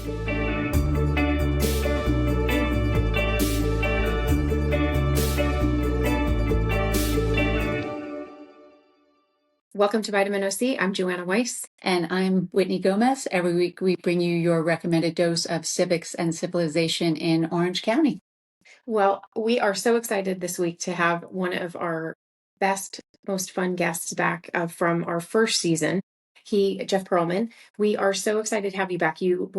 Welcome to Vitamin OC. I'm Joanna Weiss. And I'm Whitney Gomez. Every week we bring you your recommended dose of civics and civilization in Orange County. Well, we are so excited this week to have one of our best, most fun guests back from our first season. Jeff Pearlman. We are so excited to have you back. You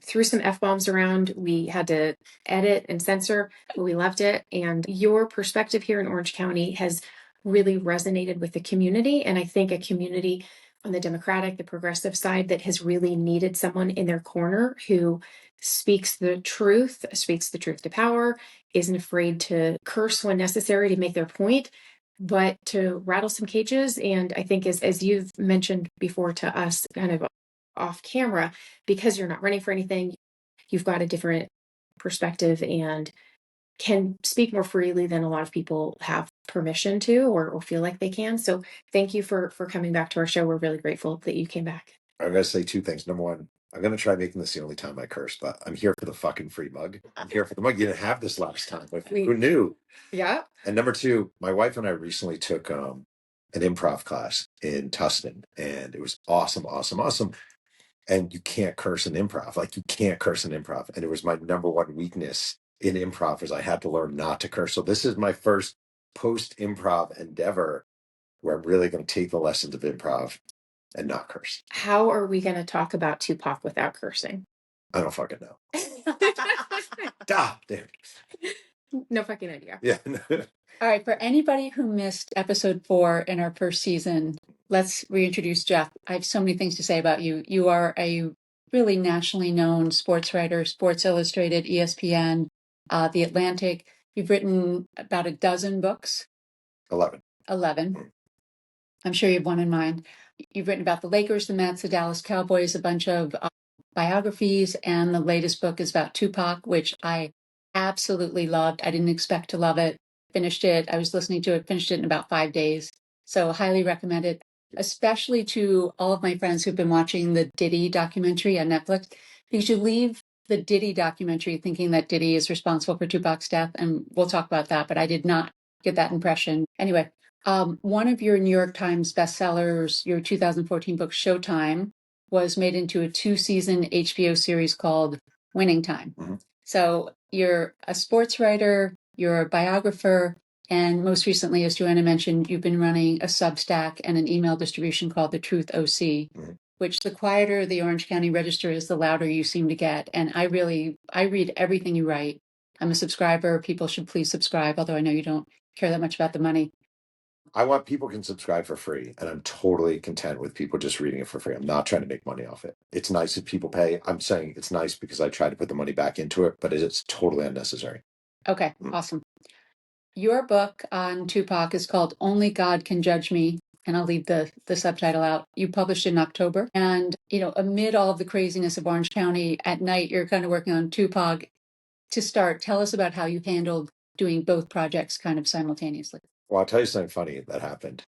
threw some F-bombs around. We had to edit and censor, but we loved it. And your perspective here in Orange County has really resonated with the community. And I think a community on the Democratic, the progressive side that has really needed someone in their corner who speaks the truth to power, isn't afraid to curse when necessary to make their point, but to rattle some cages. And I think as you've mentioned before to us kind of off camera, because you're not running for anything, you've got a different perspective and can speak more freely than a lot of people have permission to or feel like they can. So thank you for coming back to our show. We're really grateful that you came back. I'm going to say two things. Number one, I'm going to try making this the only time I curse, but I'm here for the fucking free mug. I'm here for the mug. You didn't have this last time. Who knew? Yeah. And number two, my wife and I recently took an improv class in Tustin, and it was awesome. And you can't curse in improv. Like, you can't curse in improv. And it was my number one weakness in improv is I had to learn not to curse. So this is my first post-improv endeavor where I'm really going to take the lessons of improv and not curse. How are we going to talk about Tupac without cursing? I don't fucking know. Damn. No fucking idea. Yeah. All right. For anybody who missed episode 4 in our first season, let's reintroduce Jeff. I have so many things to say about you. You are a really nationally known sports writer, Sports Illustrated, ESPN, The Atlantic. You've written about a dozen books. 11. I'm sure you have one in mind. You've written about the Lakers, the Mets, the Dallas Cowboys, a bunch of biographies, and the latest book is about Tupac, which I absolutely loved. I didn't expect to love it. Finished it. I was listening to it, finished it in about 5 days. So highly recommend it, especially to all of my friends who've been watching the Diddy documentary on Netflix, because you leave the Diddy documentary thinking that Diddy is responsible for Tupac's death, and we'll talk about that, but I did not get that impression. Anyway, one of your New York Times bestsellers, your 2014 book, Showtime, was made into a 2-season HBO series called Winning Time. Mm-hmm. So you're a sports writer, you're a biographer, and most recently, as Joanna mentioned, you've been running a Substack and an email distribution called The Truth OC, mm-hmm. which the quieter the Orange County Register is, the louder you seem to get. And I read everything you write. I'm a subscriber. People should please subscribe, although I know you don't care that much about the money. I want people can subscribe for free, and I'm totally content with people just reading it for free. I'm not trying to make money off it. It's nice if people pay. I'm saying it's nice because I try to put the money back into it, but it's totally unnecessary. Okay, Awesome. Your book on Tupac is called Only God Can Judge Me, and I'll leave the subtitle out. You published in October, and amid all of the craziness of Orange County, at night you're kind of working on Tupac. To start, tell us about how you handled doing both projects kind of simultaneously. Well, I'll tell you something funny that happened.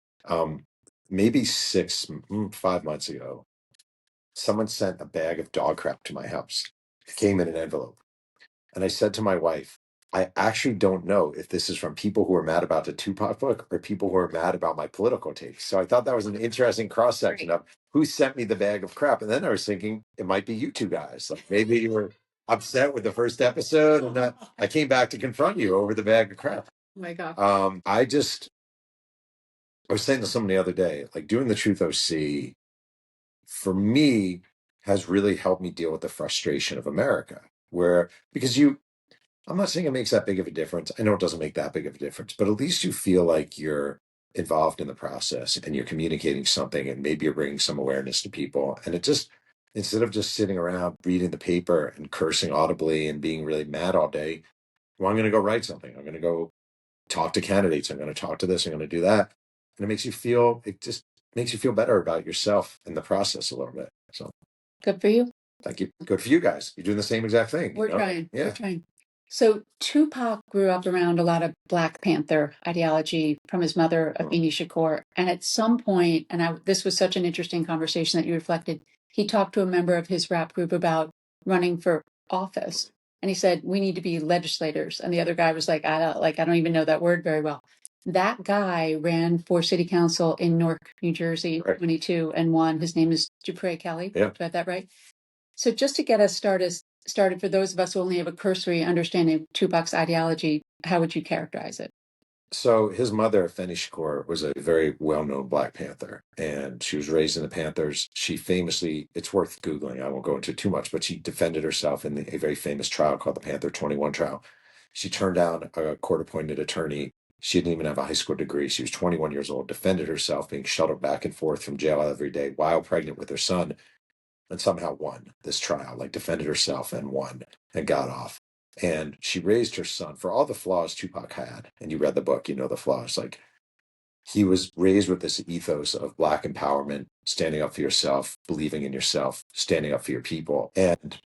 Maybe 5 months ago, someone sent a bag of dog crap to my house. It came in an envelope. And I said to my wife, I actually don't know if this is from people who are mad about the Tupac book or people who are mad about my political takes. So I thought that was an interesting cross-section of who sent me the bag of crap. And then I was thinking, it might be you two guys. Like, maybe you were upset with the first episode, and I came back to confront you over the bag of crap. Oh my God. I was saying to someone the other day, like, doing the Truth OC for me has really helped me deal with the frustration of America, because I'm not saying it makes that big of a difference. I know it doesn't make that big of a difference, but at least you feel like you're involved in the process and you're communicating something, and maybe you're bringing some awareness to people. And it just, instead of just sitting around reading the paper and cursing audibly and being really mad all day, well, I'm going to go write something. I'm going to go talk to candidates. I'm going to talk to this. I'm going to do that. And it just makes you feel better about yourself in the process a little bit. So good for you. Thank you. Good for you guys. You're doing the same exact thing. We're trying. Yeah. We're trying. So Tupac grew up around a lot of Black Panther ideology from his mother, Afeni Shakur. And at some point, this was such an interesting conversation that you reflected, he talked to a member of his rap group about running for office. And he said, we need to be legislators. And the other guy was like, I don't even know that word very well. That guy ran for city council in Newark, New Jersey, Right. 22 and won. His name is Dupre Kelly. Yeah. Do I have that right? So just to get us started for those of us who only have a cursory understanding of Tupac's ideology, how would you characterize it? So his mother, Feni Shakur, was a very well-known Black Panther, and she was raised in the Panthers. She famously, it's worth Googling, I won't go into too much, but she defended herself in a very famous trial called the Panther 21 trial. She turned down a court-appointed attorney. She didn't even have a high school degree. She was 21 years old, defended herself, being shuttled back and forth from jail every day while pregnant with her son, and somehow won this trial, like defended herself and won and got off. And she raised her son for all the flaws Tupac had. And you read the book, you know the flaws. Like, he was raised with this ethos of Black empowerment, standing up for yourself, believing in yourself, standing up for your people. And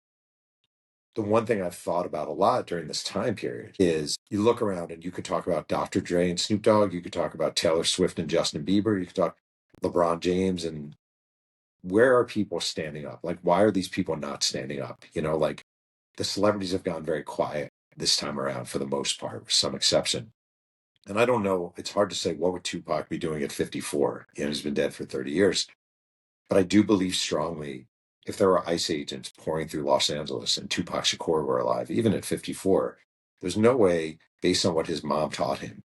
the one thing I've thought about a lot during this time period is you look around and you could talk about Dr. Dre and Snoop Dogg, you could talk about Taylor Swift and Justin Bieber, you could talk LeBron James, and where are people standing up? Like, why are these people not standing up? You know, like, the celebrities have gone very quiet this time around for the most part, with some exception. And I don't know, it's hard to say what would Tupac be doing at 54. You know, he's been dead for 30 years. But I do believe strongly if there were ICE agents pouring through Los Angeles and Tupac Shakur were alive, even at 54, there's no way, based on what his mom taught him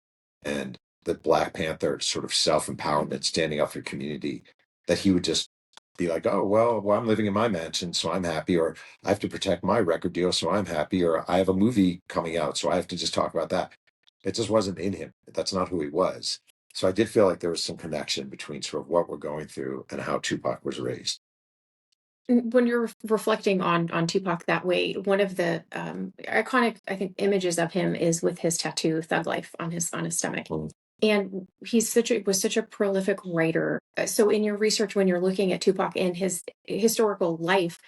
and the Black Panther sort of self-empowerment, standing up for community, that he would just be like, oh, well, I'm living in my mansion, so I'm happy, or I have to protect my record deal, so I'm happy, or I have a movie coming out, so I have to just talk about that. It just wasn't in him. That's not who he was. So I did feel like there was some connection between sort of what we're going through and how Tupac was raised. When you're reflecting on Tupac that way, one of the iconic, I think, images of him is with his tattoo "Thug Life" on his stomach. Mm. And was such a prolific writer. So in your research, when you're looking at Tupac and his historical life,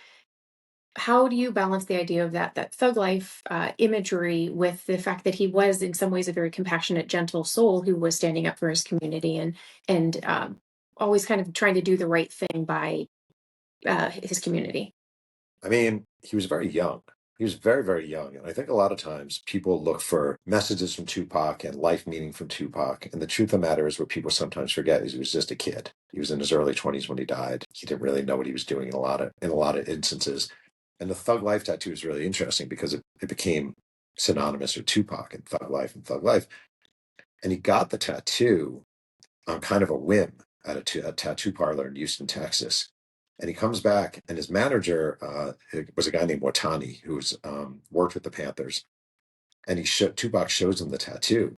how do you balance the idea of that thug life imagery with the fact that he was in some ways a very compassionate, gentle soul who was standing up for his community and always kind of trying to do the right thing by his community? I mean, he was very young. He was very, very young. And I think a lot of times people look for messages from Tupac and life meaning from Tupac. And the truth of the matter is, what people sometimes forget is he was just a kid. He was in his early 20s when he died. He didn't really know what he was doing in a lot of instances. And the Thug Life tattoo is really interesting because it became synonymous with Tupac and Thug Life and Thug Life. And he got the tattoo on kind of a whim at a tattoo parlor in Houston, Texas. And he comes back, and his manager was a guy named Watani, who's worked with the Panthers. And Tupac shows him the tattoo.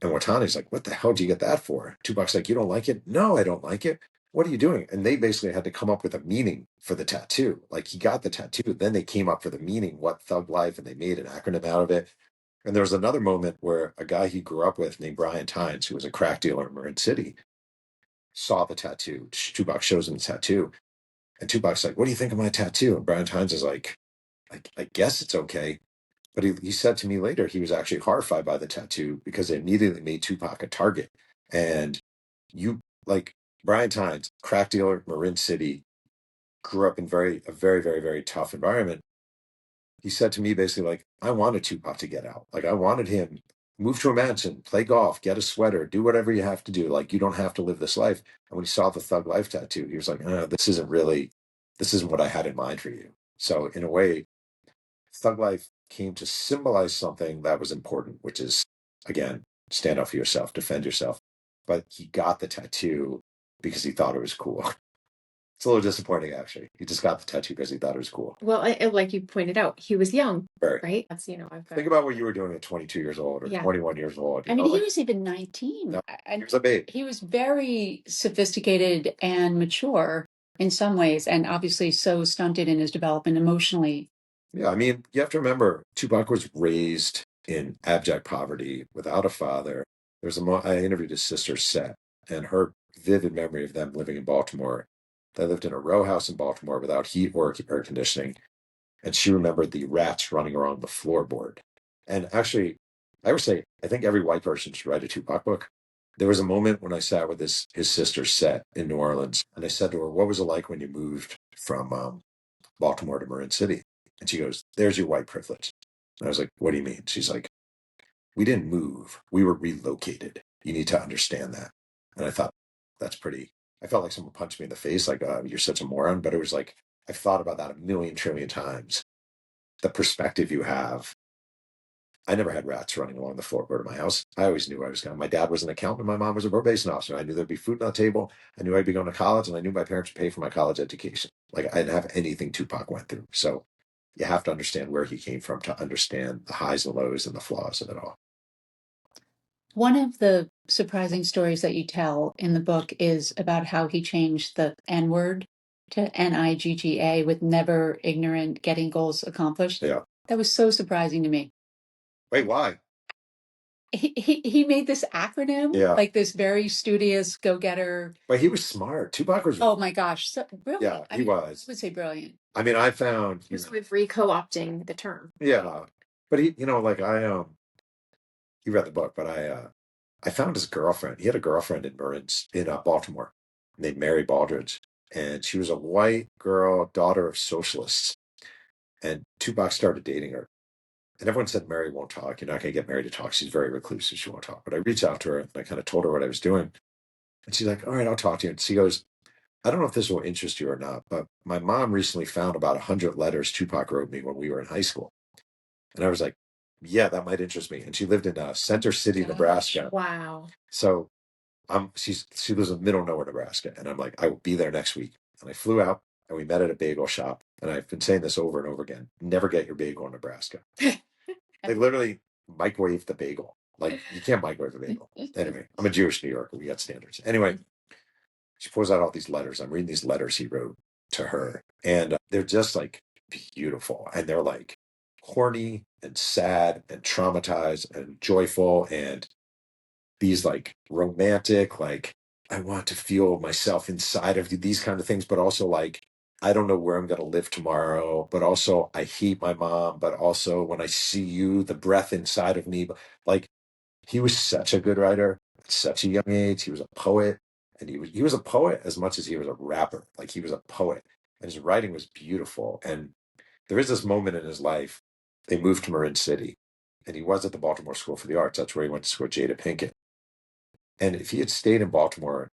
And Watani's like, what the hell do you get that for? Tupac's like, you don't like it? No, I don't like it. What are you doing? And they basically had to come up with a meaning for the tattoo. Like, he got the tattoo, then they came up for the meaning, what Thug Life, and they made an acronym out of it. And there was another moment where a guy he grew up with named Brian Tynes, who was a crack dealer in Marin City, saw the tattoo. Tupac shows him the tattoo. And Tupac's like, what do you think of my tattoo? And Brian Tynes is like, I guess it's okay. But he said to me later, he was actually horrified by the tattoo because it immediately made Tupac a target. And like, Brian Tynes, crack dealer, Marin City, grew up in a very, very, very tough environment. He said to me basically, like, I wanted Tupac to get out. Like, I wanted him move to a mansion, play golf, get a sweater, do whatever you have to do. Like, you don't have to live this life. And when he saw the Thug Life tattoo, he was like, this isn't what I had in mind for you. So in a way, Thug Life came to symbolize something that was important, which is, again, stand up for yourself, defend yourself. But he got the tattoo because he thought it was cool. It's a little disappointing, actually. He just got the tattoo because he thought it was cool. Well, like you pointed out, he was young, Very. right? That's, I've got... Think about what you were doing at 22 years old or 21 years old. I mean, he was even 19. No, and he was a babe. He was very sophisticated and mature in some ways, and obviously so stunted in his development emotionally. Yeah, I mean, you have to remember, Tupac was raised in abject poverty without a father. I interviewed his sister, Seth, and her vivid memory of them living in Baltimore. They lived in a row house in Baltimore without heat or air conditioning. And she remembered the rats running around the floorboard. And actually, I would say, I think every white person should write a Tupac book. There was a moment when I sat with his sister, Seth, in New Orleans, and I said to her, what was it like when you moved from Baltimore to Marin City? And she goes, there's your white privilege. And I was like, what do you mean? She's like, we didn't move. We were relocated. You need to understand that. And I thought, that's pretty, I felt like someone punched me in the face, like, you're such a moron. But it was like, I've thought about that a million trillion times. The perspective you have. I never had rats running along the floorboard of my house. I always knew I was going. My dad was an accountant. My mom was a probation officer. I knew there'd be food on the table. I knew I'd be going to college, and I knew my parents would pay for my college education. Like, I didn't have anything Tupac went through. So you have to understand where he came from to understand the highs and lows and the flaws of it all. One of the surprising stories that you tell in the book is about how he changed the N word to NIGGA with never ignorant, getting goals accomplished. Yeah. That was so surprising to me. Wait, why? He made this acronym, Yeah. like this very studious go-getter. But he was smart. Tupac was. Oh my gosh, so brilliant. Yeah, he was. I would say brilliant. I mean, I found. He was with co-opting the term. Yeah. But he, like you read the book, but I found his girlfriend. He had a girlfriend in Baltimore named Mary Baldridge. And she was a white girl, daughter of socialists. And Tupac started dating her. And everyone said, Mary won't talk. You're not going to get Mary to talk. She's very reclusive. She won't talk. But I reached out to her and I kind of told her what I was doing. And she's like, all right, I'll talk to you. And she goes, I don't know if this will interest you or not, but my mom recently found about 100 letters Tupac wrote me when we were in high school. And I was like, yeah, that might interest me. And she lived in Center City, Nebraska. Wow. So she lives in middle nowhere, Nebraska. And I'm like, I will be there next week. And I flew out and we met at a bagel shop. And I've been saying this over and over again. Never get your bagel in Nebraska. They literally microwave the bagel. Like, you can't microwave a bagel. Anyway, I'm a Jewish New Yorker. We got standards. Anyway, she pulls out all these letters. I'm reading these letters he wrote to her. And they're just like beautiful. And they're like horny and sad and traumatized and joyful and these like romantic, like, I want to feel myself inside of you, these kind of things, but also like, I don't know where I'm going to live tomorrow, but also I hate my mom, but also when I see you, the breath inside of me, like, he was such a good writer at such a young age. He was a poet, and he was a poet as much as he was a rapper. Like, he was a poet, and his writing was beautiful. And there is this moment in his life, they moved to Marin City, and he was at the Baltimore School for the Arts. That's where he went to school with Jada Pinkett. And if he had stayed in Baltimore,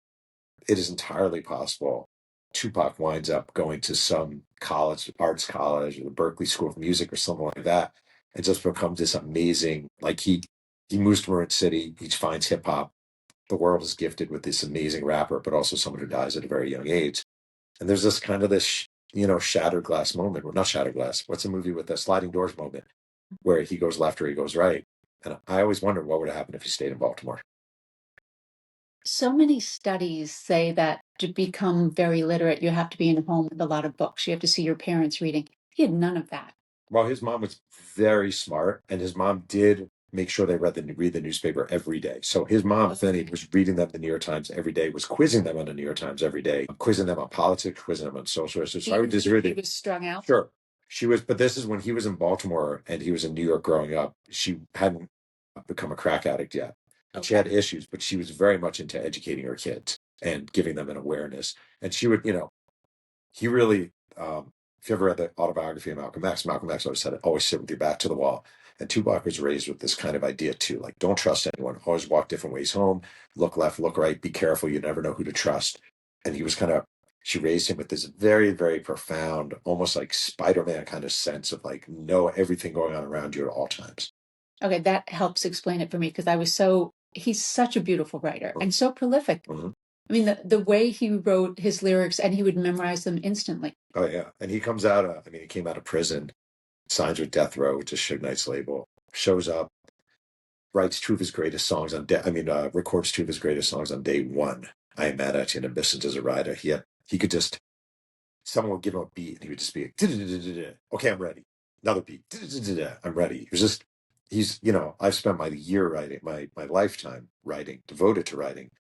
it is entirely possible Tupac winds up going to some college, arts college, or the Berkeley School of Music or something like that, and just becomes this amazing, like, he moves to Marin City, he finds hip hop. The world is gifted with this amazing rapper, but also someone who dies at a very young age. And there's this kind of this, shattered glass moment, or not shattered glass. What's the movie with the sliding doors moment where he goes left or he goes right? And I always wondered what would have happened if he stayed in Baltimore. So many studies say that to become very literate, you have to be in a home with a lot of books. You have to see your parents reading. He had none of that. Well, his mom was very smart, and his mom did make sure they read the newspaper every day. So his mom, Fanny, was reading them the New York Times every day, was quizzing them on the New York Times every day, quizzing them on politics, quizzing them on social issues. So I would disagree with you. He was strung out? Sure. She was, but this is when he was in Baltimore and he was in New York growing up. She hadn't become a crack addict yet. And she had issues, but she was very much into educating her kids and giving them an awareness. And she would, he really, if you ever read the autobiography of Malcolm X always said, always sit with your back to the wall. And Tupac was raised with this kind of idea too, like, don't trust anyone, always walk different ways home, look left, look right, be careful, you never know who to trust. And he was she raised him with this very, very profound, almost like Spider-Man kind of sense of like, know everything going on around you at all times. Okay, that helps explain it for me, because he's such a beautiful writer and so prolific. Mm-hmm. I mean, the way he wrote his lyrics, and he would memorize them instantly. Oh, yeah. And he comes out, he came out of prison, signs with Death Row, which is Suge Knight's label, shows up, writes two of his greatest songs records two of his greatest songs on day one. I Am Mad at You and Ambitions as a Rider. He could just, someone would give him a beat and he would just be like, okay, I'm ready. Another beat, I'm ready. It was just, I've spent my year writing, my lifetime writing, devoted to writing.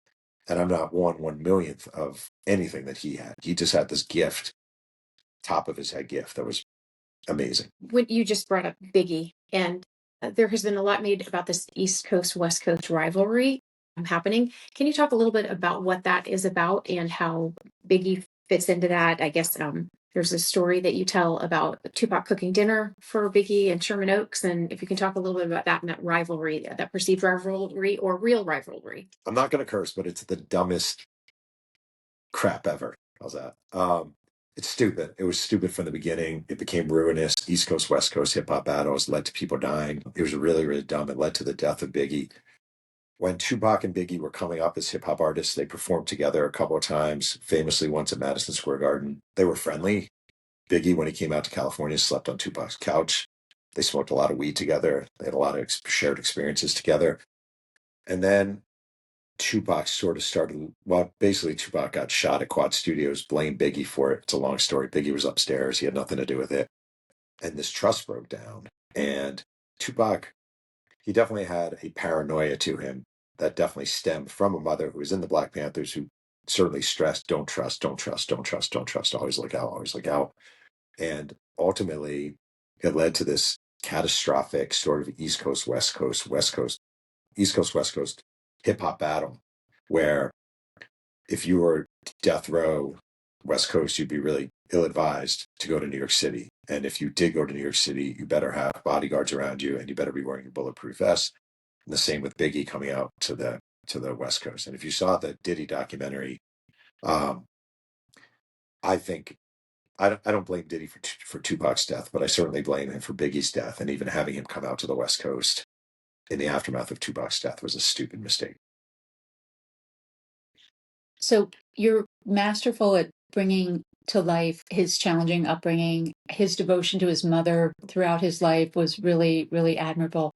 And I'm not 1/1,000,000th of anything that he had. He just had this gift, top of his head gift that was amazing. When you just brought up Biggie, and there has been a lot made about this East Coast, West Coast rivalry happening. Can you talk a little bit about what that is about and how Biggie fits into that? I guess There's a story that you tell about Tupac cooking dinner for Biggie and Sherman Oaks. And if you can talk a little bit about that and that rivalry, that perceived rivalry or real rivalry. I'm not going to curse, but it's the dumbest crap ever. How's that? It's stupid. It was stupid from the beginning. It became ruinous. East Coast, West Coast hip hop battles led to people dying. It was really, really dumb. It led to the death of Biggie. When Tupac and Biggie were coming up as hip hop artists, they performed together a couple of times, famously once at Madison Square Garden. They were friendly. Biggie, when he came out to California, slept on Tupac's couch. They smoked a lot of weed together. They had a lot of shared experiences together. And then Tupac sort of started, well, basically Tupac got shot at Quad Studios, blamed Biggie for it. It's a long story. Biggie was upstairs. He had nothing to do with it. And this trust broke down. And Tupac, he definitely had a paranoia to him that definitely stemmed from a mother who was in the Black Panthers, who certainly stressed, don't trust, don't trust, don't trust, don't trust, always look out, always look out. And ultimately, it led to this catastrophic sort of East Coast, West Coast, West Coast, East Coast, West Coast hip hop battle, where if you were death row, West Coast, you'd be really ill advised to go to New York City. And if you did go to New York City, you better have bodyguards around you and you better be wearing a bulletproof vest. And the same with Biggie coming out to the West Coast. And if you saw the Diddy documentary, I think I don't blame Diddy for Tupac's death, but I certainly blame him for Biggie's death. And even having him come out to the West Coast in the aftermath of Tupac's death was a stupid mistake. So you're masterful at bringing to life his challenging upbringing. His devotion to his mother throughout his life was really, really admirable.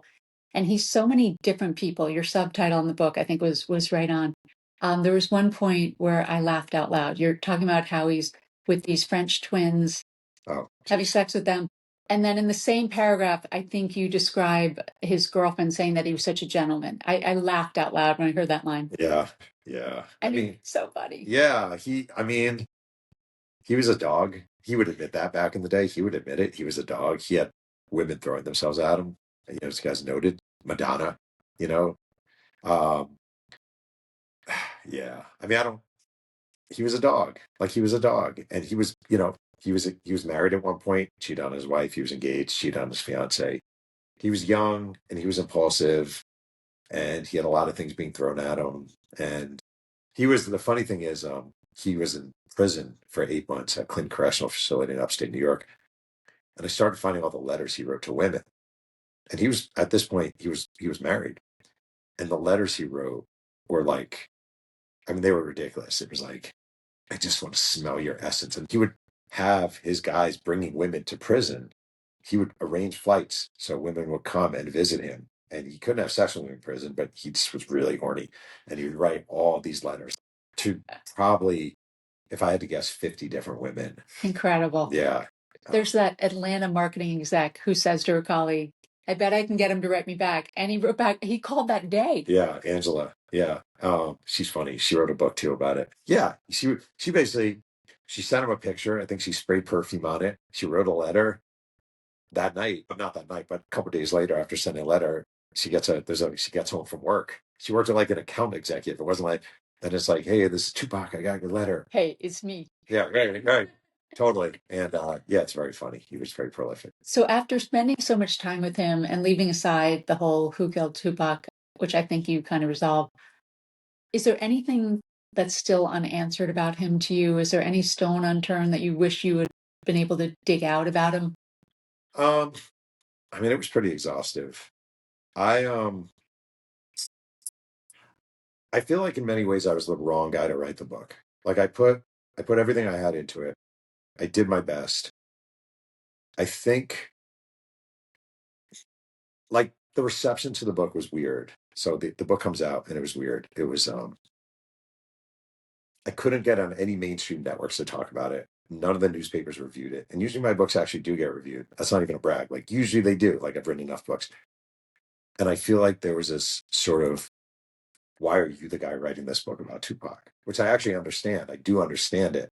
And he's so many different people. Your subtitle in the book, I think, was right on. There was one point where I laughed out loud. You're talking about how he's with these French twins, having sex with them. And then in the same paragraph, I think you describe his girlfriend saying that he was such a gentleman. I laughed out loud when I heard that line. Yeah. Yeah. I mean, so funny. Yeah. He was a dog. He would admit that back in the day. He would admit it. He was a dog. He had women throwing themselves at him. This guy's noted. Madonna, you know. Um, yeah. He was a dog. Like, he was a dog. And he was, he was married at one point, cheated on his wife. He was engaged, cheated on his fiance. He was young and he was impulsive and he had a lot of things being thrown at him. And the funny thing is, he was in prison for 8 months at Clinton Correctional Facility in upstate New York. And I started finding all the letters he wrote to women. And at this point, he was married. And the letters he wrote were like, they were ridiculous. It was like, I just want to smell your essence. And he would have his guys bringing women to prison. He would arrange flights so women would come and visit him. And he couldn't have sex with them in prison, but he just was really horny. And he would write all these letters to probably, if I had to guess, 50 different women. Incredible. Yeah. There's that Atlanta marketing exec who says to her colleague, I bet I can get him to write me back. And he wrote back, he called that day. Yeah, Angela. Yeah. She's funny. She wrote a book too about it. Yeah. She basically, she sent him a picture. I think she sprayed perfume on it. She wrote a letter that night, but not that night, but a couple of days later after sending a letter, she gets home from work. She worked like an account executive. It wasn't like, then it's like, hey, this is Tupac. I got your letter. Hey, it's me. Yeah, right. Totally. And yeah, it's very funny. He was very prolific. So after spending so much time with him and leaving aside the whole who killed Tupac, which I think you kind of resolved, is there anything that's still unanswered about him to you? Is there any stone unturned that you wish you had been able to dig out about him? It was pretty exhaustive. I feel like in many ways I was the wrong guy to write the book. Like, I put everything I had into it. I did my best. I think, like, the reception to the book was weird. So the book comes out and it was weird. It was I couldn't get on any mainstream networks to talk about it. None of the newspapers reviewed it. And usually my books actually do get reviewed. That's not even a brag. Like, usually they do. Like, I've written enough books. And I feel like there was this sort of, why are you the guy writing this book about Tupac? Which I actually understand. I do understand it.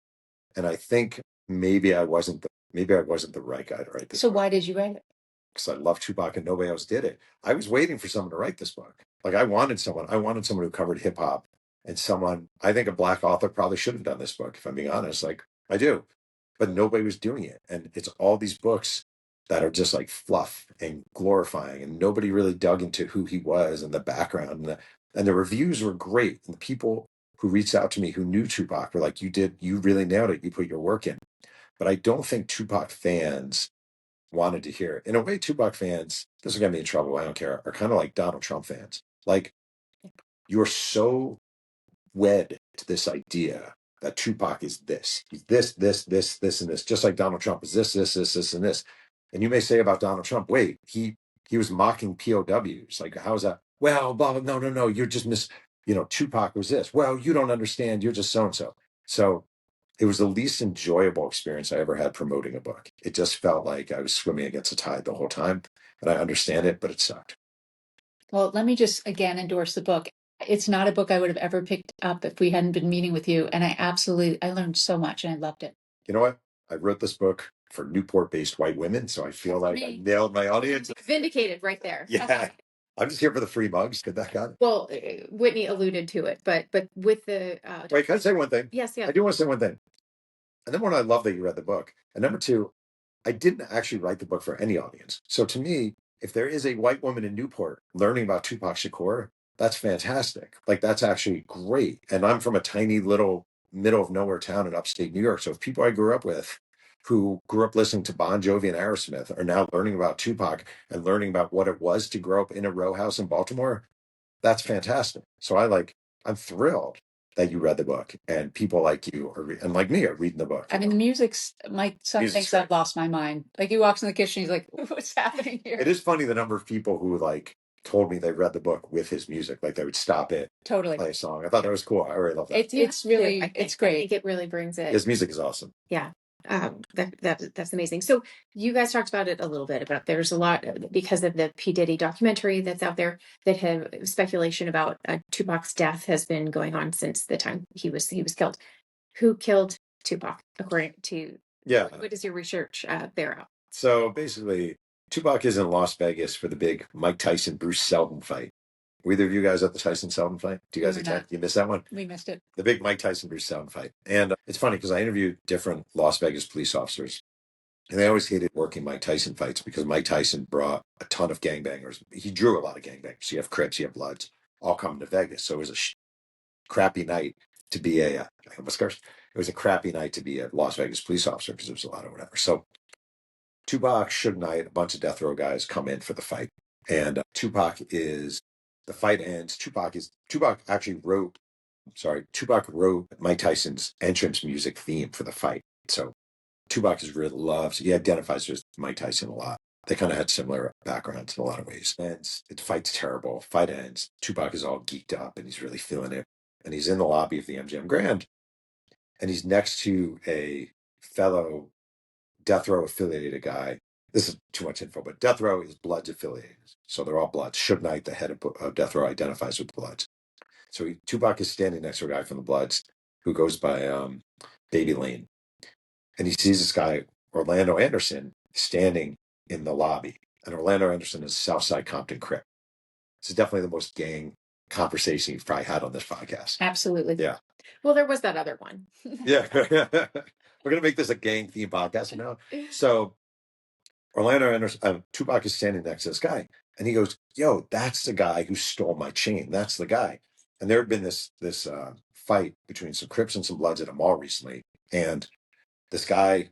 And I think maybe I wasn't the right guy to write this So book. why did you write it? Because I love Tupac and nobody else did it. I was waiting for someone to write this book. Like, I wanted someone who covered hip hop, and I think a Black author probably should have done this book, if I'm being honest. Like, I do. but nobody was doing it. And it's all these books that are just like fluff and glorifying, and nobody really dug into who he was and the background. And the reviews were great. And the people who reached out to me who knew Tupac were like, you really nailed it. You put your work in. But I don't think Tupac fans wanted to hear it. In a way, Tupac fans, this will get me in trouble, I don't care, are kind of like Donald Trump fans. Like, you're so wed to this idea that Tupac is this. He's this, and this, just like Donald Trump is this, and this. And you may say about Donald Trump, wait, he was mocking POWs. Like, how is that? Well, blah, blah, no, you're just Tupac was this. Well, you don't understand. You're just so-and-so. So it was the least enjoyable experience I ever had promoting a book. It just felt like I was swimming against the tide the whole time. And I understand it, but it sucked. Well, let me just again endorse the book. It's not a book I would have ever picked up if we hadn't been meeting with you. And I learned so much and I loved it. You know what? I wrote this book for Newport-based white women, so I feel like I nailed my audience. Vindicated right there. Yeah. I'm just here for the free mugs. Get that got it? Well, Whitney alluded to it, but with the wait, can I say one thing? Yes. I do want to say one thing. And number one, I love that you read the book. And number two, I didn't actually write the book for any audience. So to me, if there is a white woman in Newport learning about Tupac Shakur, that's fantastic. Like, that's actually great. And I'm from a tiny little middle of nowhere town in upstate New York. So if people I grew up with who grew up listening to Bon Jovi and Aerosmith are now learning about Tupac and learning about what it was to grow up in a row house in Baltimore, that's fantastic. So I'm thrilled that you read the book and people like you and like me are reading the book. I mean, the my son thinks I've lost my mind. Like, he walks in the kitchen, he's like, what's happening here? It is funny the number of people who told me they read the book with his music. Like, they would stop it, totally play a song. I thought that was cool. I really love that. It's really, it's great. I think it really brings it. His music is awesome. Yeah. That's amazing. So you guys talked about it a little bit, about there's a lot because of the P. Diddy documentary that's out there that have speculation about Tupac's death has been going on since the time he was killed. Who killed Tupac, according to what is your research bear out? So basically, Tupac is in Las Vegas for the big Mike Tyson Bruce Seldon fight. Were either of you guys at the Tyson Seldon fight? Do you guys attend? You missed that one? We missed it. The big Mike Tyson Bruce Seldon fight. And it's funny because I interviewed different Las Vegas police officers, and they always hated working Mike Tyson fights because Mike Tyson brought a ton of gangbangers. He drew a lot of gangbangers. You have Crips, you have Bloods, all coming to Vegas. So it was a crappy night to be a it was a crappy night to be a Las Vegas police officer because there was a lot of whatever. So Tupac, Suge Knight, a bunch of death row guys come in for the fight. And the fight ends. Tupac wrote Mike Tyson's entrance music theme for the fight. So Tupac he identifies with Mike Tyson a lot. They kind of had similar backgrounds in a lot of ways. And the fight's terrible. Fight ends. Tupac is all geeked up and he's really feeling it. And he's in the lobby of the MGM Grand. And he's next to a fellow death row affiliated guy. This is too much info, but death row is Bloods affiliated. So they're all Bloods. Suge Knight, the head of death row, identifies with the Bloods. So Tupac is standing next to a guy from the Bloods who goes by Baby Lane. And he sees this guy, Orlando Anderson, standing in the lobby. And Orlando Anderson is a Southside Compton Crip. This is definitely the most gang conversation you've probably had on this podcast. Absolutely. Yeah. Well, there was that other one. Yeah. We're going to make this a gang theme podcast now. So Orlando Anderson, Tupac is standing next to this guy. And he goes, yo, that's the guy who stole my chain. That's the guy. And there had been this fight between some Crips and some Bloods at a mall recently. And this guy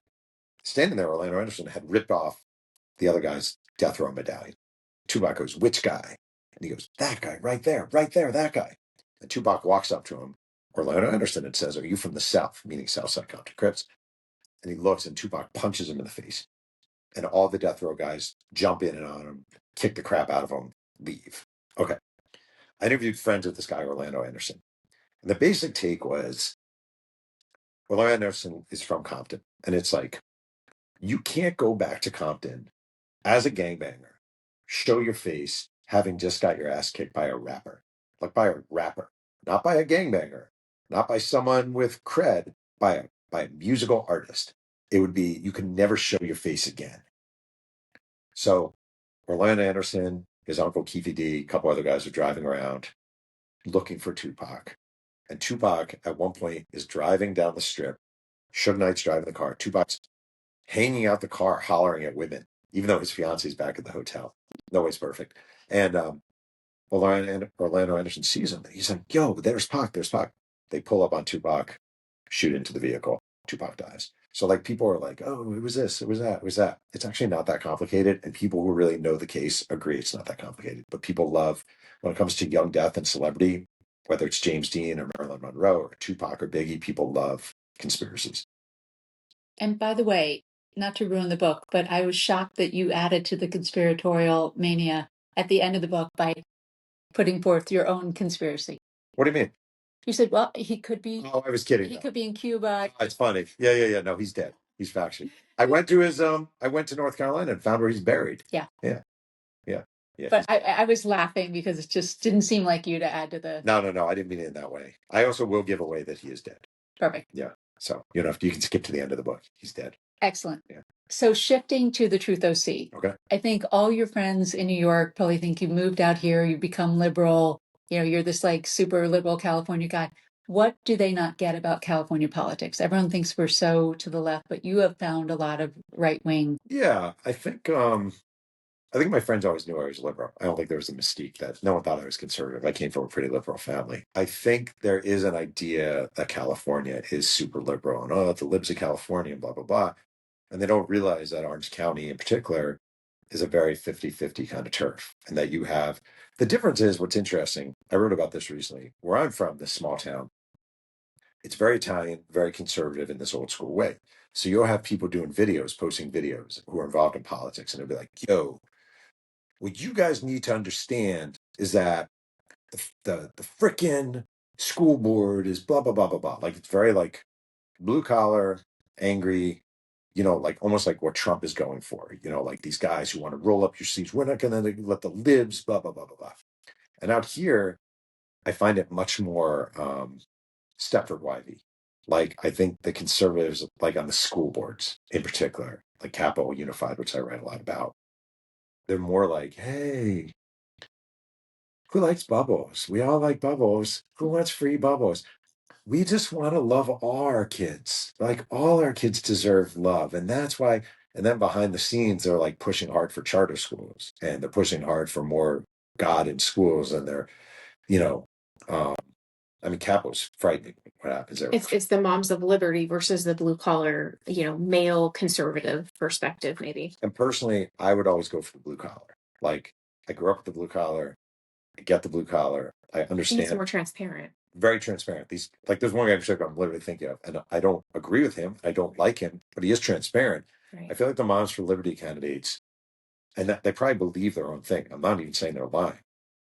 standing there, Orlando Anderson, had ripped off the other guy's death row medallion. Tupac goes, which guy? And he goes, that guy, right there, that guy. And Tupac walks up to him, Orlando Anderson, and says, are you from the South? Meaning Southside Compton Crips. And he looks, and Tupac punches him in the face. And all the death row guys jump in and on him, kick the crap out of him, leave. Okay. I interviewed friends with this guy, Orlando Anderson. And the basic take was, Orlando Anderson is from Compton. And it's like, you can't go back to Compton as a gangbanger, show your face, having just got your ass kicked by a rapper. Like, by a rapper. Not by a gangbanger. Not by someone with cred. By a musical artist. It would be, you can never show your face again. So Orlando Anderson, his uncle Keefe D, a couple other guys are driving around looking for Tupac. And Tupac at one point is driving down the strip Suge Knight's driving the car. Tupac's hanging out the car, hollering at women, even though his fiance's back at the hotel. No way's perfect. And Orlando Anderson sees him. He's like, yo, there's Pac, there's Pac. They pull up on Tupac, shoot into the vehicle. Tupac dies. So like people are like, oh, it was this, it was that, it was that. It's actually not that complicated. And people who really know the case agree it's not that complicated. But people love, when it comes to young death and celebrity, whether it's James Dean or Marilyn Monroe or Tupac or Biggie, people love conspiracies. And by the way, not to ruin the book, but I was shocked that you added to the conspiratorial mania at the end of the book by putting forth your own conspiracy. What do you mean? You said, well, he could be. Oh, I was kidding. He could be in Cuba. Oh, it's funny. Yeah. No, he's dead. He's factually. I went to North Carolina and found where he's buried. Yeah. But I was laughing because it just didn't seem like you to add to the. No. I didn't mean it in that way. I also will give away that he is dead. Perfect. Yeah. So you can skip to the end of the book. He's dead. Excellent. Yeah. So shifting to the Truth OC. Okay. I think all your friends in New York probably think you moved out here, you become liberal, you're this like super liberal California guy. What do they not get about California politics? Everyone thinks we're so to the left, but you have found a lot of right wing. Yeah, I think my friends always knew I was liberal. I don't think there was a mystique that no one thought I was conservative. I came from a pretty liberal family. I think there is an idea that California is super liberal and the libs of California and blah, blah, blah. And they don't realize that Orange County in particular is a very 50-50 kind of turf. And that you have, the difference is what's interesting. I wrote about this recently. Where I'm from, this small town, it's very Italian, very conservative in this old school way. So you'll have people doing videos, posting videos who are involved in politics. And they'll be like, yo, what you guys need to understand is that the frickin' school board is blah, blah, blah, blah, blah. Like it's very like blue collar, angry, like almost like what Trump is going for, like these guys who want to roll up your sleeves. We're not going to let the libs, blah, blah, blah, blah, blah. And out here, I find it much more Stepford Wivey. Like, I think the conservatives, like on the school boards in particular, like Capital Unified, which I write a lot about, they're more like, hey, who likes bubbles? We all like bubbles. Who wants free bubbles? We just want to love all our kids. Like all our kids deserve love. And that's why, and then behind the scenes, they're like pushing hard for charter schools and they're pushing hard for more God in schools. And they're, um, Capital's frightening what happens there. It's the moms of liberty versus the blue collar, male conservative perspective, maybe. And personally, I would always go for the blue collar. Like I grew up with the blue collar. I get the blue collar. I understand. It's more transparent. Very transparent. There's one guy in particular I'm literally thinking of, and I don't agree with him. I don't like him, but he is transparent. Right. I feel like the Moms for Liberty candidates, and that they probably believe their own thing. I'm not even saying they're lying,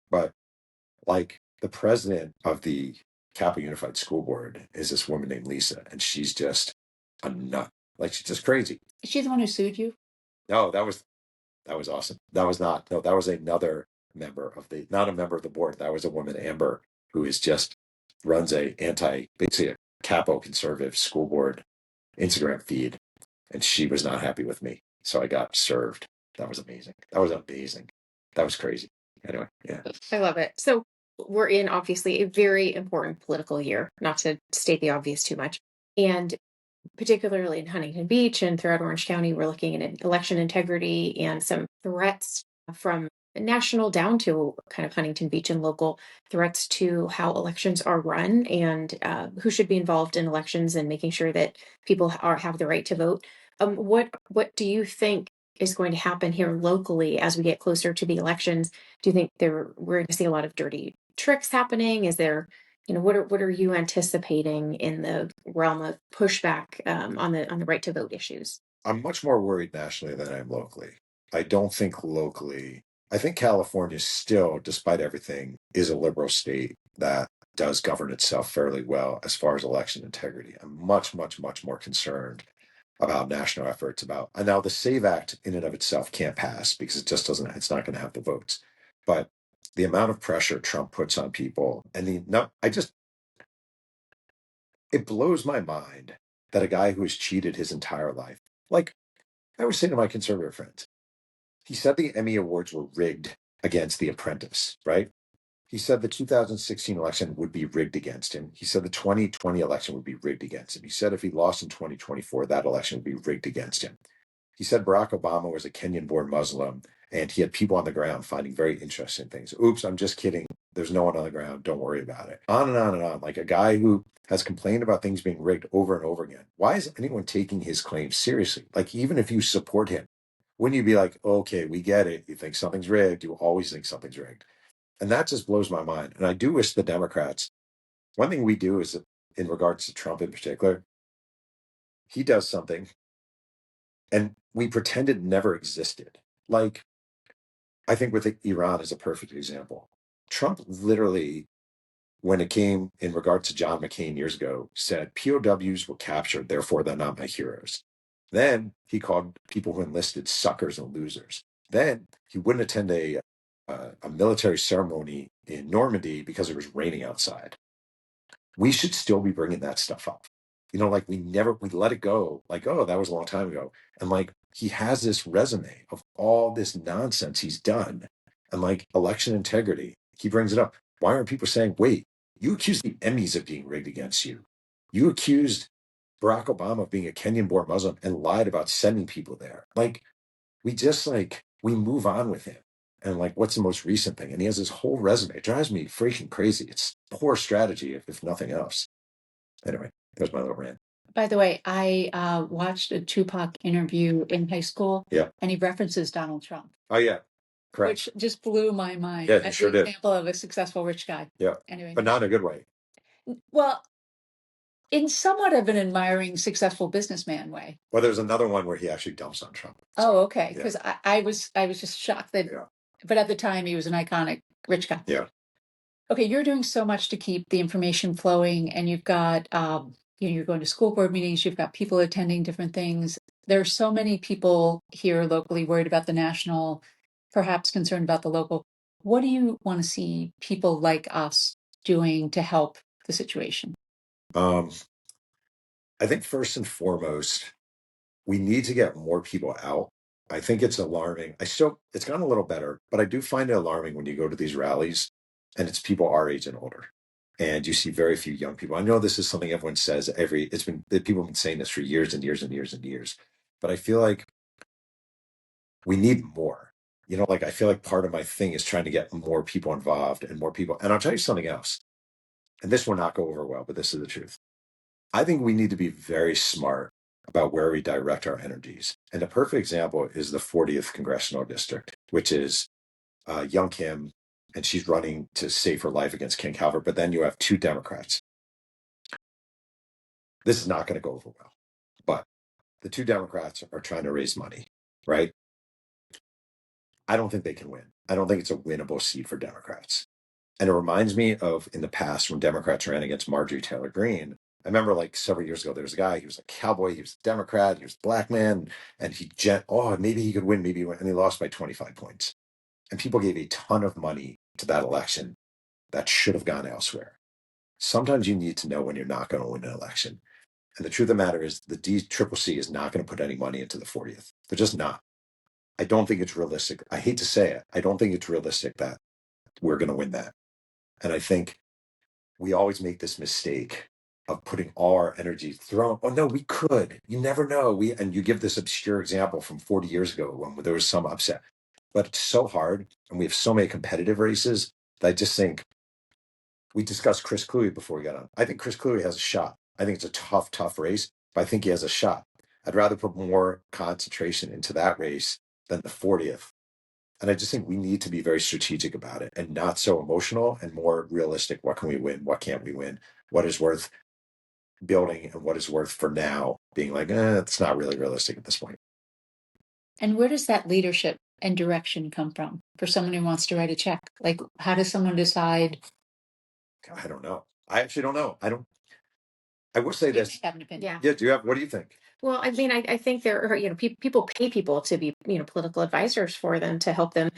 but like the president of the Capital Unified School Board is this woman named Lisa, and she's just a nut. Like she's just crazy. Is she the one who sued you? No, that was awesome. That was not. No, that was another not a member of the board. That was a woman, Amber, who is just runs basically a capo conservative school board Instagram feed, and she was not happy with me, so I got served. That was amazing. That was crazy. Anyway, yeah, I love it. So we're in obviously a very important political year, not to state the obvious too much, and particularly in Huntington Beach and throughout Orange County, we're looking at election integrity and some threats from national down to kind of Huntington Beach and local threats to how elections are run and who should be involved in elections and making sure that people have the right to vote. What do you think is going to happen here locally as we get closer to the elections? Do you think we're going to see a lot of dirty tricks happening? Is there, what are you anticipating in the realm of pushback on the right to vote issues? I'm much more worried nationally than I am locally. I don't think locally. I think California still, despite everything, is a liberal state that does govern itself fairly well as far as election integrity. I'm much, much, much more concerned about national efforts and now the SAVE Act in and of itself can't pass because it's not going to have the votes. But the amount of pressure Trump puts on people it blows my mind that a guy who has cheated his entire life, like I was saying to my conservative friends, he said the Emmy Awards were rigged against The Apprentice, right? He said the 2016 election would be rigged against him. He said the 2020 election would be rigged against him. He said if he lost in 2024, that election would be rigged against him. He said Barack Obama was a Kenyan-born Muslim, and he had people on the ground finding very interesting things. Oops, I'm just kidding. There's no one on the ground. Don't worry about it. On and on and on. Like a guy who has complained about things being rigged over and over again. Why is anyone taking his claims seriously? Like, even if you support him, wouldn't you be like, okay, we get it. You think something's rigged. You always think something's rigged. And that just blows my mind. And I do wish the Democrats, one thing we do is, in regards to Trump in particular, he does something and we pretend it never existed. Like, I think with Iran is a perfect example. Trump literally, when it came in regards to John McCain years ago, said POWs were captured, therefore they're not my heroes. Then he called people who enlisted suckers and losers. Then he wouldn't attend a military ceremony in Normandy because it was raining outside. We should still be bringing that stuff up. Like we let it go. Like, oh, that was a long time ago. And like, he has this resume of all this nonsense he's done and like election integrity. He brings it up. Why aren't people saying, wait, you accused the Emmys of being rigged against you. You accused Barack Obama of being a Kenyan-born Muslim and lied about sending people there. Like, we move on with him. And like, what's the most recent thing? And he has this whole resume. It drives me freaking crazy. It's poor strategy, if nothing else. Anyway, there's my little rant. By the way, I watched a Tupac interview in high school. Yeah. And he references Donald Trump. Oh, yeah. Correct. Which just blew my mind. Yeah, he sure did. Example of a successful rich guy. Yeah. Anyway. But not in a good way. Well, in somewhat of an admiring, successful businessman way. Well, there's another one where he actually dumps on Trump. So, okay. Because I was just shocked that, but at the time he was an iconic rich guy. Yeah. Okay, you're doing so much to keep the information flowing, and you've got, you're going to school board meetings, you've got people attending different things. There are so many people here locally worried about the national, perhaps concerned about the local. What do you want to see people like us doing to help the situation? I think first and foremost, we need to get more people out. I think it's alarming. It's gotten a little better, but I do find it alarming when you go to these rallies and it's people our age and older. And you see very few young people. I know this is something everyone says people have been saying this for years and years and years and years. But I feel like we need more. I feel like part of my thing is trying to get more people involved and more people. And I'll tell you something else. And this will not go over well, but this is the truth. I think we need to be very smart about where we direct our energies. And a perfect example is the 40th Congressional District, which is Young Kim, and she's running to save her life against King Calvert. But then you have two Democrats. This is not going to go over well. But the two Democrats are trying to raise money, right? I don't think they can win. I don't think it's a winnable seat for Democrats. And it reminds me of in the past when Democrats ran against Marjorie Taylor Greene. I remember like several years ago, there was a guy, he was a cowboy, he was a Democrat, he was a black man, and maybe he could win, maybe he win, and he lost by 25 points. And people gave a ton of money to that election that should have gone elsewhere. Sometimes you need to know when you're not going to win an election. And the truth of the matter is the DCCC is not going to put any money into the 40th. They're just not. I don't think it's realistic. I hate to say it. I don't think it's realistic that we're going to win that. And I think we always make this mistake of putting all our energy thrown. Oh no, we could. You never know. And you give this obscure example from 40 years ago when there was some upset. But it's so hard, and we have so many competitive races that I just think we discussed Chris Cluey before we got on. I think Chris Cluey has a shot. I think it's a tough race, but I think he has a shot. I'd rather put more concentration into that race than the 40th. And I just think we need to be very strategic about it and not so emotional and more realistic. What can we win? What can't we win? What is worth building and what is worth for now being like, it's not really realistic at this point. And where does that leadership and direction come from for someone who wants to write a check? Like, how does someone decide? I don't know. I actually don't know. I will say this. Have an opinion. Yeah. What do you think? Well, I mean, I think there are, people pay people to be, political advisors for them to help them,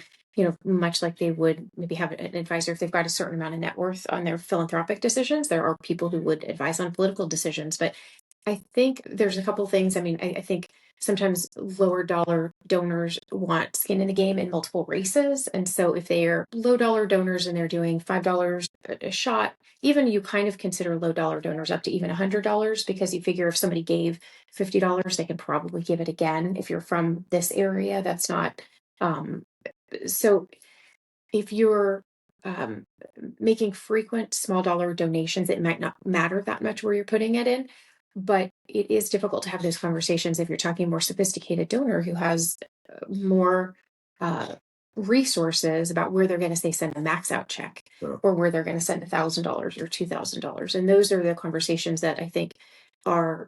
much like they would maybe have an advisor if they've got a certain amount of net worth on their philanthropic decisions. There are people who would advise on political decisions, but I think there's a couple things. I mean, I think sometimes lower dollar donors want skin in the game in multiple races. And so if they are low dollar donors and they're doing $5 a shot, even you kind of consider low dollar donors up to even $100, because you figure if somebody gave $50, they can probably give it again. If you're from this area, that's not, so if you're um, making frequent small dollar donations, it might not matter that much where you're putting it in. But it is difficult to have those conversations if you're talking more sophisticated donor who has more uh, resources about where they're going to say send a max out check, Sure. or where they're going to send $1,000 or $2,000. And those are the conversations that I think are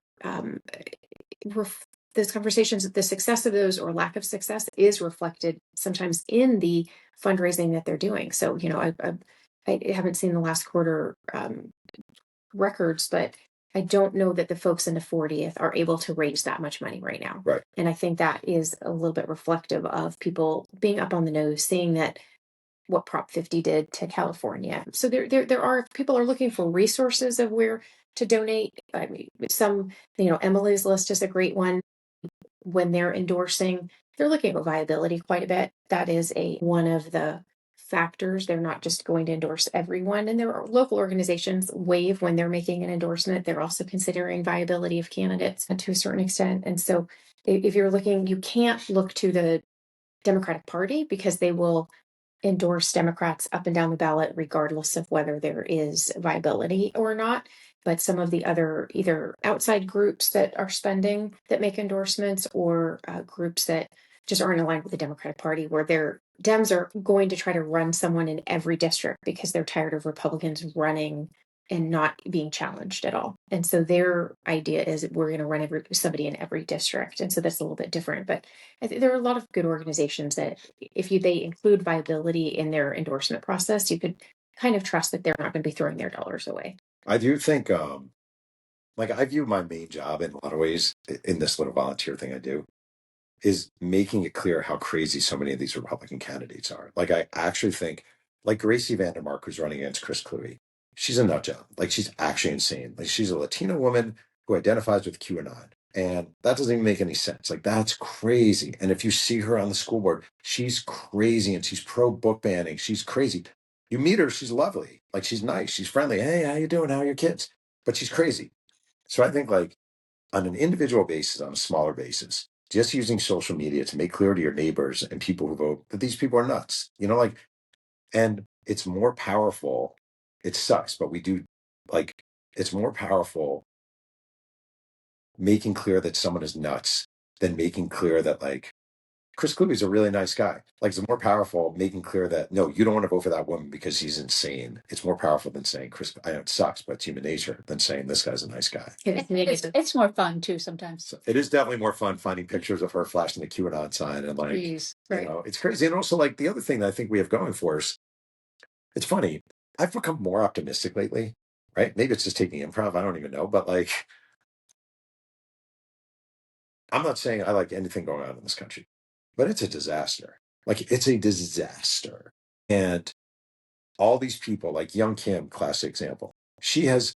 those conversations, the success of those or lack of success is reflected sometimes in the fundraising that they're doing. So, I haven't seen the last quarter records, but I don't know that the folks in the 40th are able to raise that much money right now. Right. And I think that is a little bit reflective of people being up on the nose, seeing that what Prop 50 did to California. So there are people are looking for resources of where to donate. I mean, some, Emily's list is a great one. When they're endorsing, they're looking at viability quite a bit. That is one of the factors. They're not just going to endorse everyone. And there are local organizations waive when they're making an endorsement. They're also considering viability of candidates to a certain extent. And so if you're looking, you can't look to the Democratic Party because they will endorse Democrats up and down the ballot, regardless of whether there is viability or not. But some of the other either outside groups that are spending that make endorsements, or groups that just aren't aligned with the Democratic Party, where their Dems are going to try to run someone in every district because they're tired of Republicans running and not being challenged at all. And so their idea is we're going to run somebody in every district. And so that's a little bit different. But I think there are a lot of good organizations that if they include viability in their endorsement process, you could kind of trust that they're not going to be throwing their dollars away. I do think, like, I view my main job in a lot of ways in this little volunteer thing I do is making it clear how crazy so many of these Republican candidates are. Like, I actually think, like Gracie Vandermark, who's running against Chris Cluey, she's a nut job. Like, she's actually insane. Like, she's a Latina woman who identifies with QAnon. And that doesn't even make any sense. Like, that's crazy. And if you see her on the school board, she's crazy and she's pro book banning. She's crazy. You meet her, she's lovely. Like, she's nice. She's friendly. Hey, how you doing? How are your kids? But she's crazy. So I think, like, on an individual basis, on a smaller basis, just using social media to make clear to your neighbors and people who vote that these people are nuts, like, and it's more powerful. It sucks, but we do, like, it's more powerful making clear that someone is nuts than making clear that, like, Chris Cluey's a really nice guy. Like, it's more powerful making clear that, no, you don't want to vote for that woman because he's insane. It's more powerful than saying, I know it sucks, but it's human nature, than saying this guy's a nice guy. It's more fun too sometimes. So it is definitely more fun finding pictures of her flashing the QAnon sign and, like, Right. it's crazy. And also, like, the other thing that I think we have going for us, it's funny. I've become more optimistic lately, right? Maybe it's just taking improv. I don't even know. But, like, I'm not saying I like anything going on in this country, but it's a disaster. Like, it's a disaster. And all these people, like young Kim, classic example, she's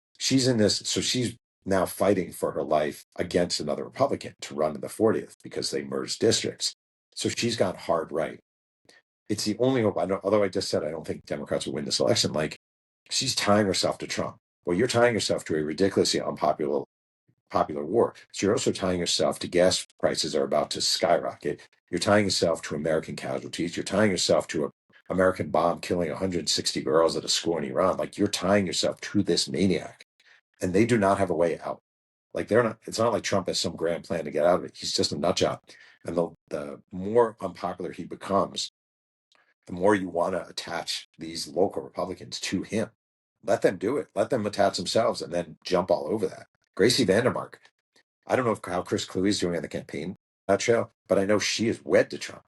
in this, so she's now fighting for her life against another Republican to run in the 40th because they merged districts. So she's got hard right. It's the only hope. I know, although I just said I don't think Democrats will win this election. Like, she's tying herself to Trump. Well, you're tying yourself to a ridiculously unpopular war. So you're also tying yourself to gas prices are about to skyrocket. You're tying yourself to American casualties. You're tying yourself to an American bomb killing 160 girls at a school in Iran. Like, you're tying yourself to this maniac, and they do not have a way out. Like, they're not. It's not like Trump has some grand plan to get out of it. He's just a nut job. And the more unpopular he becomes, the more you want to attach these local Republicans to him. Let them do it. Let them attach themselves and then jump all over that. Gracie Vandermark, I don't know how Chris Cluey is doing on the campaign trail, but I know she is wed to Trump.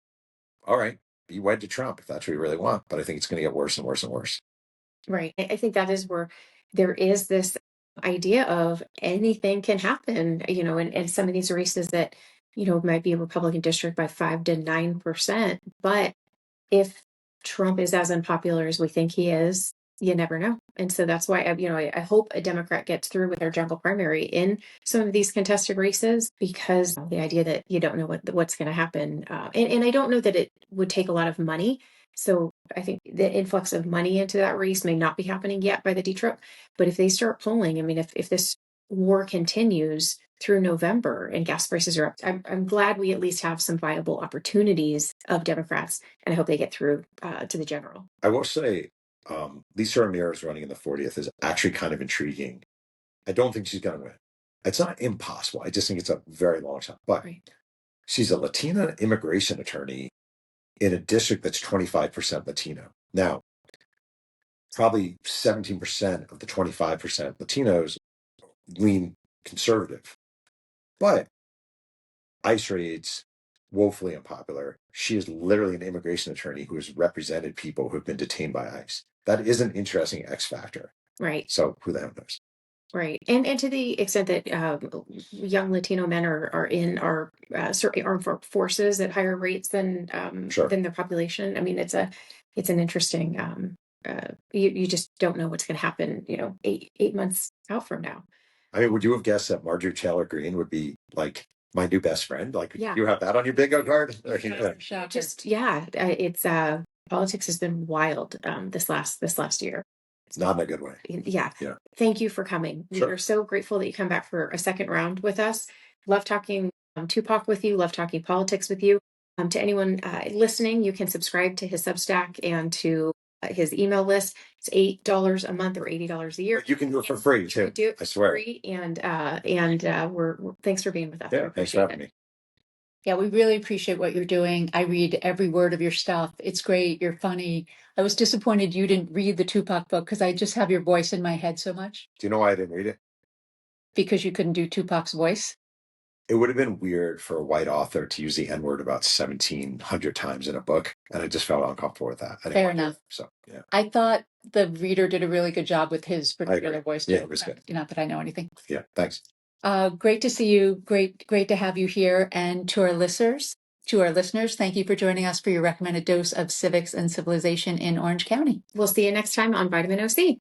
All right, be wed to Trump if that's what you really want. But I think it's going to get worse and worse and worse. Right. I think that is where there is this idea of anything can happen, and some of these races that, might be a Republican district by 5 to 9%. But if Trump is as unpopular as we think he is, you never know. And so that's why I hope a Democrat gets through with their jungle primary in some of these contested races, because the idea that you don't know what's going to happen, and I don't know that it would take a lot of money. So I think the influx of money into that race may not be happening yet by the Detroit. But if they start polling, I mean, if this war continues through November and gas prices are up, I'm glad we at least have some viable opportunities of Democrats, and I hope they get through to the general. I will say, Lisa Ramirez running in the 40th is actually kind of intriguing. I don't think she's going to win. It's not impossible. I just think it's a very long shot. But Right. she's a Latina immigration attorney in a district that's 25% Latino. Now, probably 17% of the 25% Latinos lean conservative. But ICE raids, woefully unpopular. She is literally an immigration attorney who has represented people who have been detained by ICE. That is an interesting X factor. Right. So who the hell knows? Right. And to the extent that young Latino men are in our certainly armed forces at higher rates than Sure. than the population. I mean, it's an interesting. You just don't know what's going to happen. 8 months out from now. I mean, would you have guessed that Marjorie Taylor Greene would be like my new best friend? Like, Yeah. you have that on your bingo card? It's politics has been wild this last year. It's not in a good way. Yeah. Yeah. Thank you for coming. Sure. We're so grateful that you come back for a second round with us. Love talking Tupac with you. Love talking politics with you. To anyone listening, you can subscribe to his Substack and to his email list. It's $8 a month or $80 a year. You can do it for free too. Do it I swear. for free. And we're thanks for being with us. Yeah, thanks for having me. Yeah, we really appreciate what you're doing. I read every word of your stuff. It's great. You're funny. I was disappointed you didn't read the Tupac book because I just have your voice in my head so much. Do you know why I didn't read it? Because you couldn't do Tupac's voice? It would have been weird for a white author to use the N-word about 1,700 times in a book, and I just felt uncomfortable with that. Fair enough. So, yeah. I thought the reader did a really good job with his particular voice. Yeah, it was good. Not that I know anything. Yeah, thanks. Great to see you. Great to have you here. And to our listeners, thank you for joining us for your recommended dose of civics and civilization in Orange County. We'll see you next time on Vitamin OC.